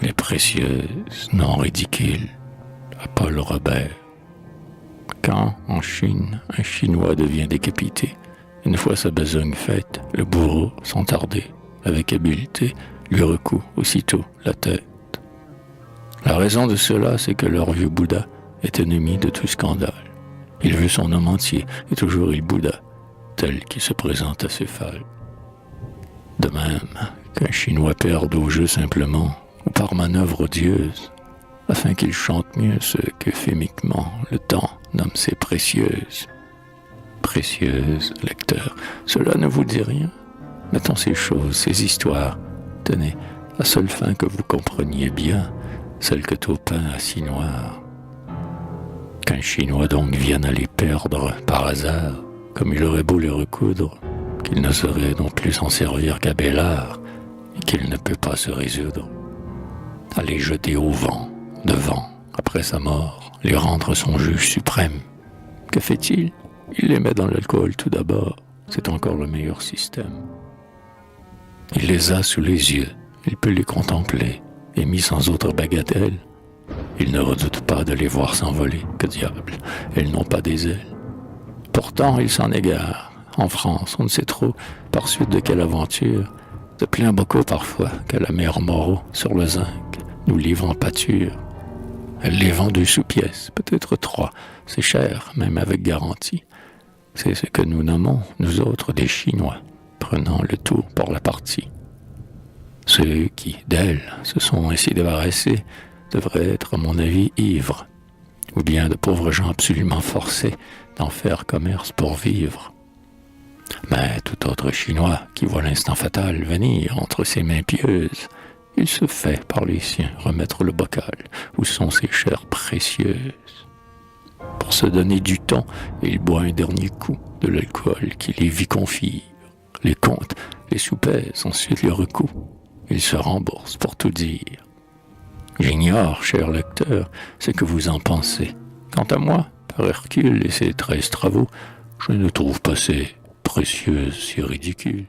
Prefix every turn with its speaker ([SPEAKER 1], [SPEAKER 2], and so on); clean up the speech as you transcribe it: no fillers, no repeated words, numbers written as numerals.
[SPEAKER 1] les précieuses, non ridicules, à Paul Robert. Quand, en Chine, un Chinois devient décapité, une fois sa besogne faite, le bourreau, sans tarder, avec habileté, lui recoue aussitôt la tête. La raison de cela, c'est que leur vieux Bouddha est ennemi de tout scandale. Il veut son homme entier, et toujours il Bouddha, tel qu'il se présente à Céphale. De même qu'un Chinois perde au jeu simplement, ou par manœuvre odieuse, afin qu'il chante mieux ce qu'euphémiquement le temps nomme ses précieuses. Précieuses, lecteur, cela ne vous dit rien? Mettons ces choses, ces histoires, tenez, à seule fin que vous compreniez bien, celle que Taupin a si noire. Qu'un Chinois donc vienne à les perdre par hasard, comme il aurait beau les recoudre, qu'il ne saurait non plus s'en servir qu'à Bélard, et qu'il ne peut pas se résoudre à les jeter au vent, devant, après sa mort, les rendre son juge suprême. Que fait-il? Il les met dans l'alcool tout d'abord, c'est encore le meilleur système. Il les a sous les yeux, il peut les contempler, et mis sans autre bagatelle, il ne redoute pas de les voir s'envoler, que diable, elles n'ont pas des ailes. Pourtant, il s'en égare. En France, on ne sait trop par suite de quelle aventure, de plein bocaux parfois, que la mère Moreau, sur le zinc, nous livre en pâture. Elle les vend 2 sous-pièces, peut-être 3, c'est cher, même avec garantie. C'est ce que nous nommons, nous autres, des Chinois, prenant le tour pour la partie. Ceux qui, d'elle, se sont ainsi débarrassés, devraient être, à mon avis, ivres, ou bien de pauvres gens absolument forcés d'en faire commerce pour vivre. Mais tout autre Chinois qui voit l'instant fatal venir entre ses mains pieuses, il se fait par les siens remettre le bocal où sont ses chairs précieuses. Pour se donner du temps, il boit un dernier coup de l'alcool qui les vit confire, les compte, les soupèse, ensuite les recoue. Il se rembourse pour tout dire. J'ignore, cher lecteur, ce que vous en pensez. Quant à moi, par Hercule et ses 13 travaux, je ne trouve pas ces précieuses si ridicules.